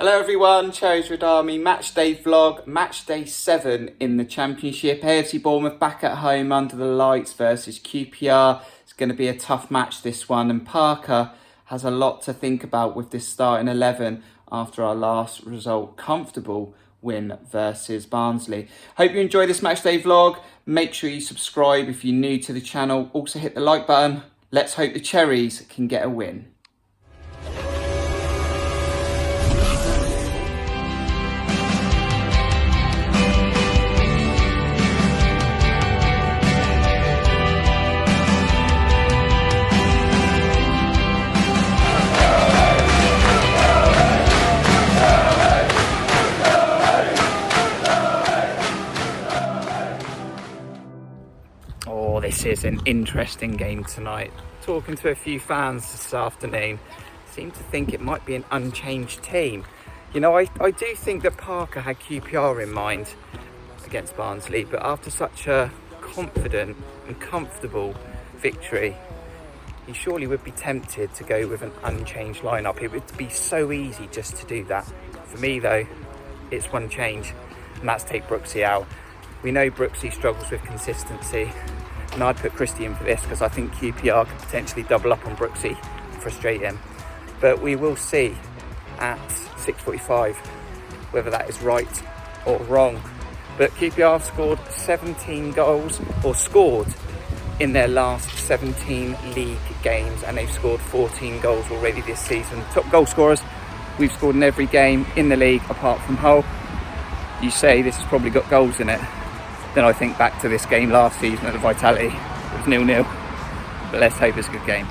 Hello everyone, Cherries Red Army match day vlog, match day 7 in the Championship. AFC Bournemouth back at home under the lights versus QPR. It's going to be a tough match this one, and Parker has a lot to think about with this starting 11 after our last result. Comfortable win versus Barnsley. Hope you enjoy this match day vlog. Make sure you subscribe if you're new to the channel. Also hit the like button. Let's hope the Cherries can get a win. Oh, this is an interesting game tonight. Talking to a few fans this afternoon, seem to think it might be an unchanged team. You know, I do think that Parker had QPR in mind against Barnsley, but after such a confident and comfortable victory, he surely would be tempted to go with an unchanged lineup. It would be so easy just to do that. For me though, it's one change, and that's take Brooksy out. We know Brooksy struggles with consistency, and I'd put Christie in for this because I think QPR could potentially double up on Brooksy, frustrate him. But we will see at 6:45 whether that is right or wrong. But QPR scored 17 goals, or scored in their last 17 league games, and they've scored 14 goals already this season. Top goal scorers, we've scored in every game in the league apart from Hull. You say this has probably got goals in it. Then I think back to this game last season at the Vitality. It was 0-0, but let's hope it's a good game.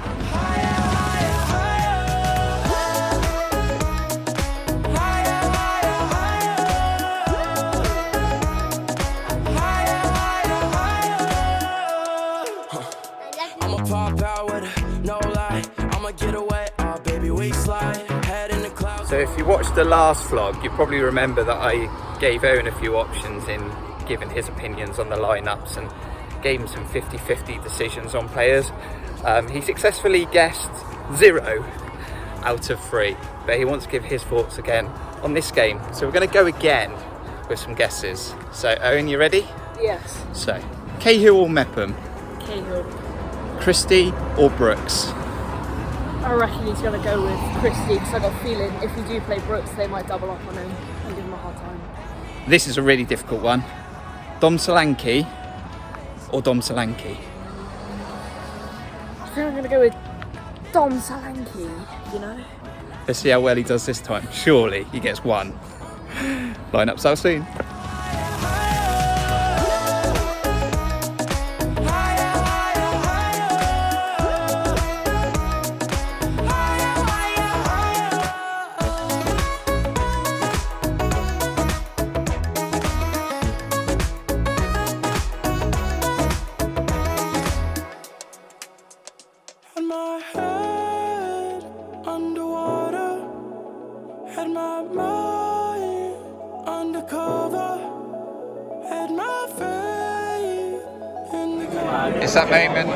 I'ma pop out with it, no lie. I'ma get away, oh baby, we slide. Head in the clouds. So if you watched the last vlog, you probably remember that I gave Owen a few options in giving his opinions on the lineups and gave him some 50-50 decisions on players. He successfully guessed 0 out of 3, but he wants to give his thoughts again on this game. So we're going to go again with some guesses. So Owen, you ready? Yes. So Cahill or Mepham? Cahill. Christie or Brooks? I reckon he's going to go with Christie because I got a feeling if we do play Brooks, they might double up on him and give him a hard time. This is a really difficult one. Dom Solanke or Dom Solanke? I think I'm going to go with Dom Solanke, you know? Let's see how well he does this time. Surely he gets one. Lineups out soon. My head underwater, had my mind undercover, had my faith in the God. It's that moment,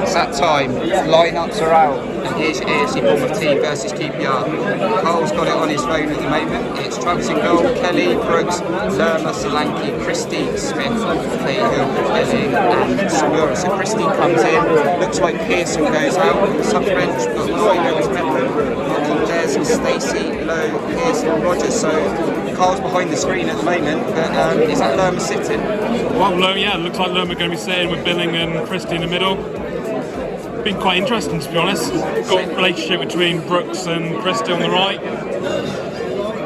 it's that time. Lineups are out, and here's your AFC Bournemouth team versus QPR. Carl's got it on his phone at the moment. It's Trunks in goal, Kelly, Brooks, Lerma, Solanke, Christie, Smith, Cahill, Elling, and Segura. So Christie comes in, looks like Pearson goes out. Sub-bench, we've got Lloyd, Lewis, Mepham, Des, Stacey, Lowe, Pearson, Rogers. So Carl's behind the screen at the moment, but is that Lerma sitting? Well, yeah, it looks like Lerma are going to be sitting with Billing and Christie in the middle. Been quite interesting, to be honest. Got a relationship between Brooks and Christie on the right.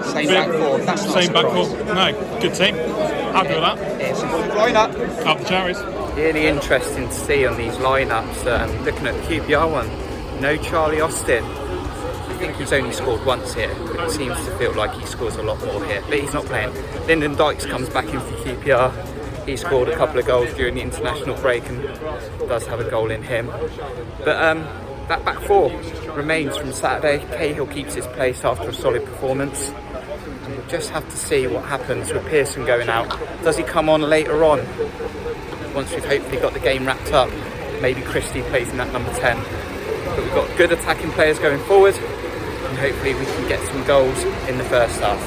Same back four. That's not Same back four. No, good team. Happy with that. It's a good lineup. Up the Cherries. Really interesting to see on these lineups. Looking at the QPR one, no Charlie Austin. I think he's only scored once here, but it seems to feel like he scores a lot more here. But he's not playing. Lyndon Dykes comes back in for QPR. He scored a couple of goals during the international break and does have a goal in him. But that back four remains from Saturday. Cahill keeps his place after a solid performance. And we'll just have to see what happens with Pearson going out. Does he come on later on? Once we've hopefully got the game wrapped up, maybe Christie plays in that number 10. But we've got good attacking players going forward, and hopefully we can get some goals in the first half.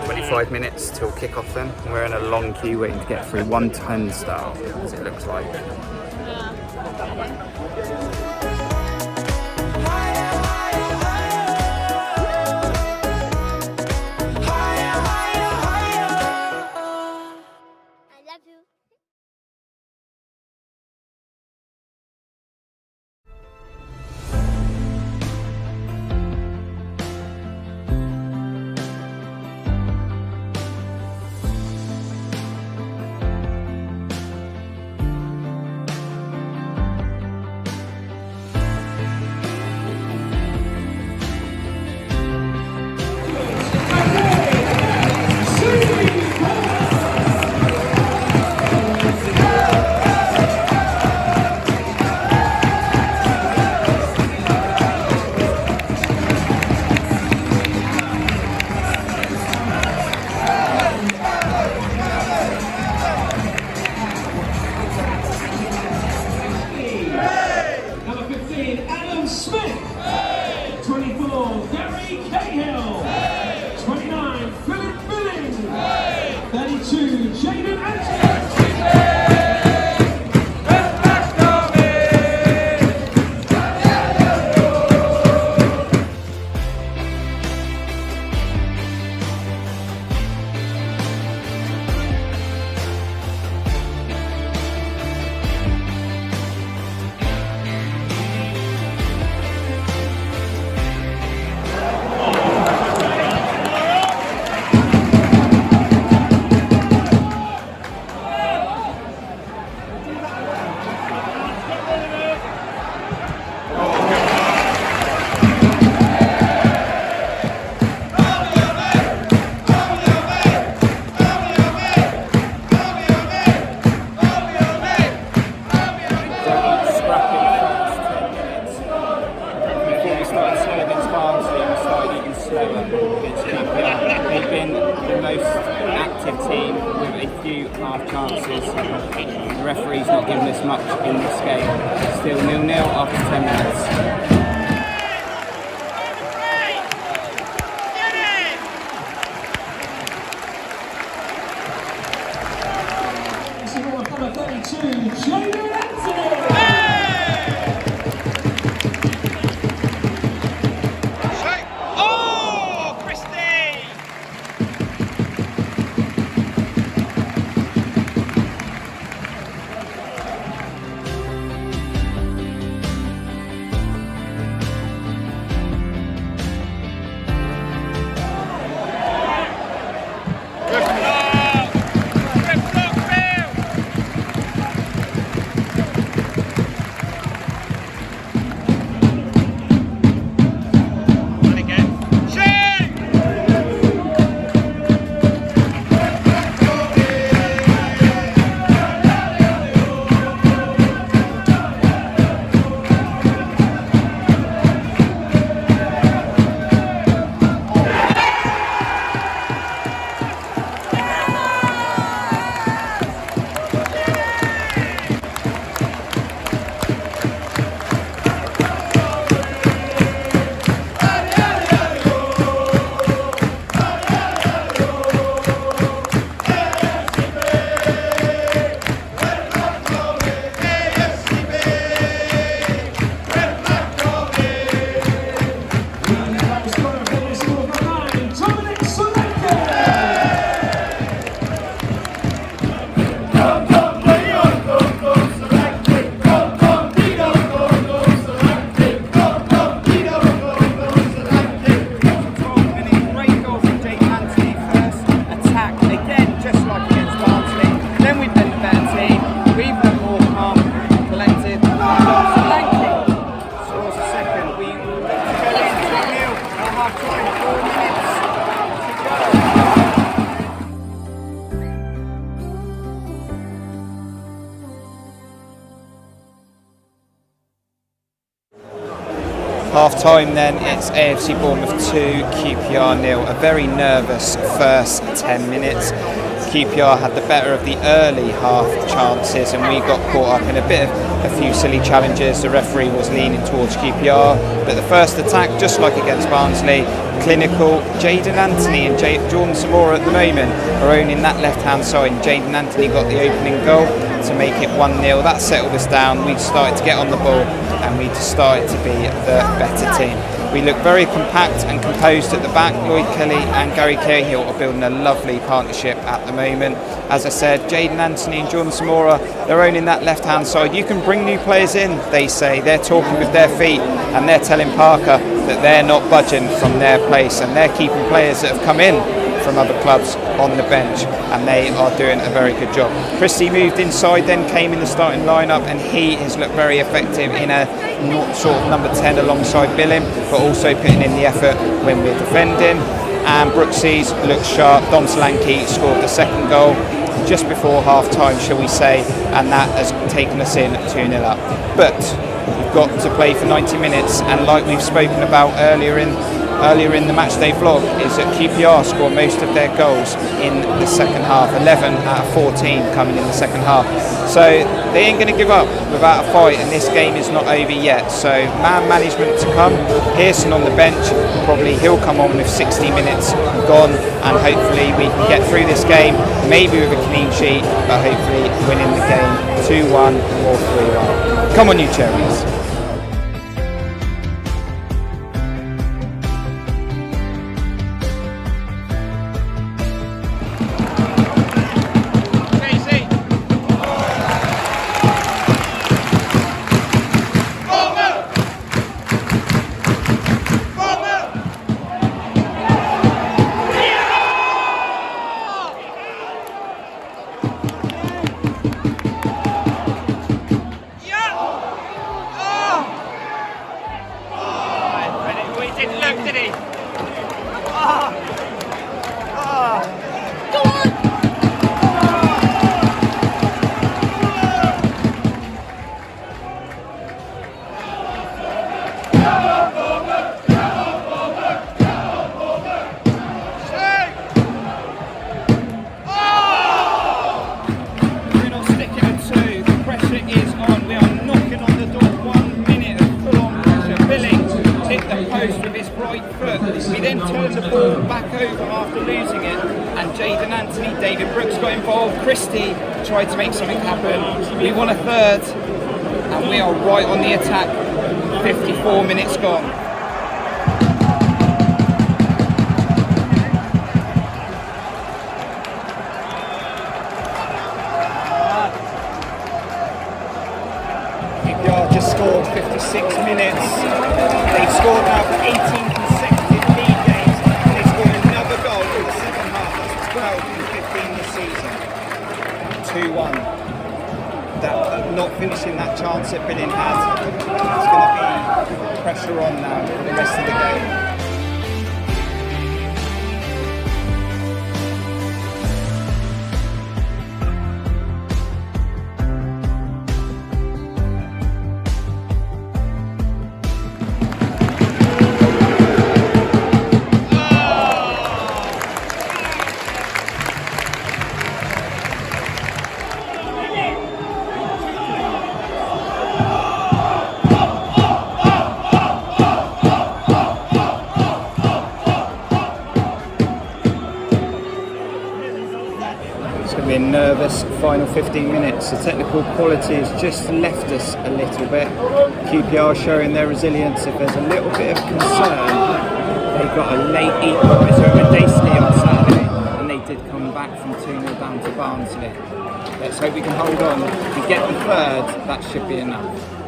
25 minutes till kick-off then. We're in a long queue waiting to get through 110 style, as it looks like. They've been the most active team with a few half chances. The referee's not given us much in this game. Still 0-0 after 10 minutes. Half time then, it's AFC Bournemouth 2, QPR 0. A very nervous first 10 minutes. QPR had the better of the early half chances, and we got caught up in a few silly challenges. The referee was leaning towards QPR, but the first attack, just like against Barnsley, clinical. Jayden Anthony and Jordan Samora at the moment are owning that left-hand side. Jayden Anthony got the opening goal to make it 1-0. That settled us down. We started to get on the ball, and we started to be the better team. We look very compact and composed at the back. Lloyd Kelly and Gary Cahill are building a lovely partnership at the moment. As I said, Jayden Anthony and Jordan Samora, they're owning that left-hand side. You can bring new players in, they say. They're talking with their feet, and they're telling Parker that they're not budging from their place, and they're keeping players that have come in from other clubs on the bench, and they are doing a very good job. Christie moved inside, then came in the starting lineup, and he has looked very effective in a sort of number 10 alongside Billing, but also putting in the effort when we're defending. And Brooksy's looked sharp. Dom Solanke scored the second goal just before half time, shall we say, and that has taken us in 2-0 up. But we've got to play for 90 minutes, and like we've spoken about earlier in the matchday vlog, is that QPR score most of their goals in the second half, 11 out of 14 coming in the second half. So they ain't going to give up without a fight, and this game is not over yet. So man management to come. Pearson on the bench, probably he'll come on with 60 minutes gone, and hopefully we can get through this game, maybe with a clean sheet, but hopefully winning the game 2-1 or 3-1. Come on, you Cherries. We then turned the ball back over after losing it, and Jayden Anthony, David Brooks got involved. Christie tried to make something happen. We won a third, and we are right on the attack. 54 minutes gone. QPR just scored 56 minutes. They've scored now for 18 consecutive league games, and they scored another goal in the second half. That's 12 and 15 this season. 2-1. Not finishing that chance that Billing has. It's going to be pressure on now for the rest of the game. A nervous final 15 minutes. The technical quality has just left us a little bit. QPR showing their resilience. If there's a little bit of concern, they got a late equaliser with Daisky on Saturday, and they did come back from 2-0 down to Barnsley. Let's hope we can hold on. If we get the third, that should be enough.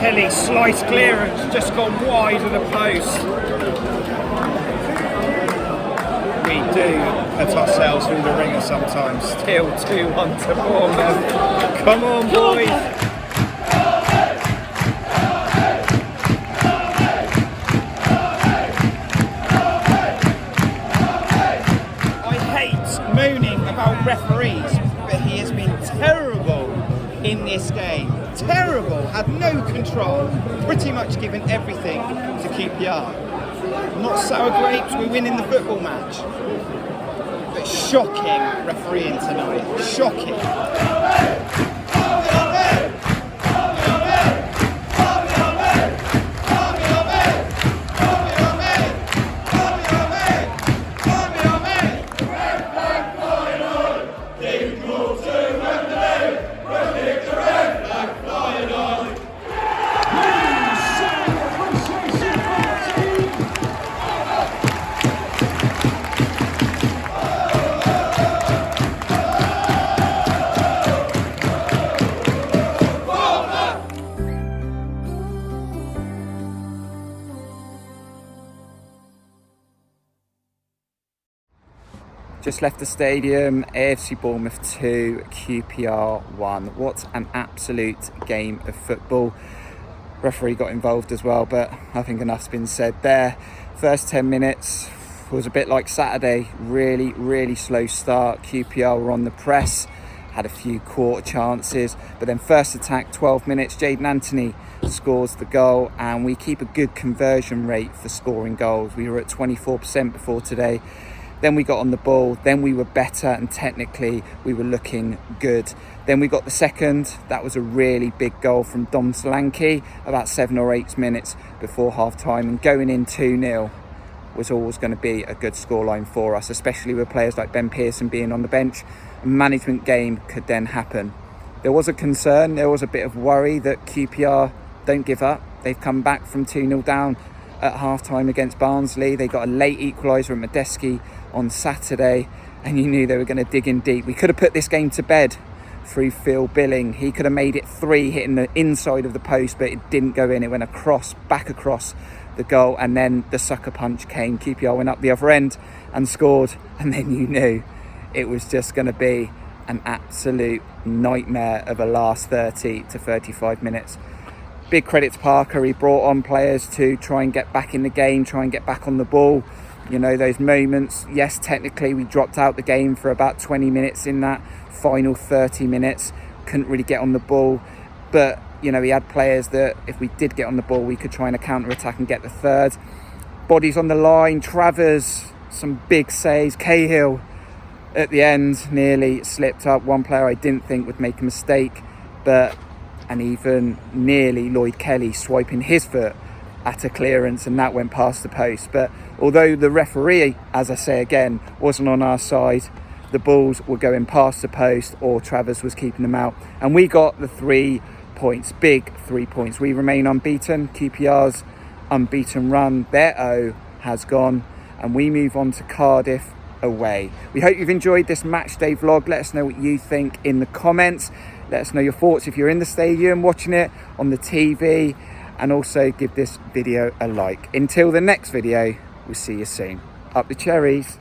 Kelly, slice clearance, just gone wide of the post. We do put ourselves through the ringer sometimes. Still 2-1 to Bournemouth. Come on, boys. Moaning about referees, but he has been terrible in this game. Terrible, had no control, pretty much given everything to QPR. Not sour grapes, we're winning the football match. But shocking refereeing tonight, shocking. Just left the stadium, AFC Bournemouth 2, QPR 1. What an absolute game of football. Referee got involved as well, but I think enough's been said there. First 10 minutes was a bit like Saturday, really slow start. QPR were on the press, had a few quarter chances, but then first attack, 12 minutes, Jayden Anthony scores the goal, and we keep a good conversion rate for scoring goals. We were at 24% before today. Then we got on the ball, then we were better, and technically we were looking good. Then we got the second. That was a really big goal from Dom Solanke about 7 or 8 minutes before half time, and going in 2-0 was always going to be a good scoreline for us, especially with players like Ben Pearson being on the bench. A management game could then happen. There was a concern, there was a bit of worry that QPR don't give up. They've come back from 2-0 down at half-time against Barnsley. They got a late equaliser at Medeski on Saturday, and you knew they were going to dig in deep. We could have put this game to bed through Phil Billing. He could have made it 3, hitting the inside of the post, but it didn't go in. It went back across the goal, and then the sucker punch came. QPR went up the other end and scored, and then you knew it was just going to be an absolute nightmare of a last 30 to 35 minutes. Big credit to Parker. He brought on players to try and get back in the game, try and get back on the ball. You know, those moments, yes, technically we dropped out the game for about 20 minutes in that final 30 minutes. Couldn't really get on the ball. But, you know, he had players that if we did get on the ball, we could try and counter-attack and get the third. Bodies on the line, Travers, some big saves. Cahill at the end nearly slipped up. One player I didn't think would make a mistake, and even nearly Lloyd Kelly swiping his foot at a clearance, and that went past the post. But although the referee, as I say again, wasn't on our side, the balls were going past the post or Travers was keeping them out, and we got the 3 points, big 3 points. We remain unbeaten. QPR's unbeaten run, their O has gone, and we move on to Cardiff away. We hope you've enjoyed this match day vlog. Let us know what you think in the comments. Let us know your thoughts if you're in the stadium watching it on the TV, and also give this video a like. Until the next video, we'll see you soon. Up the cherries.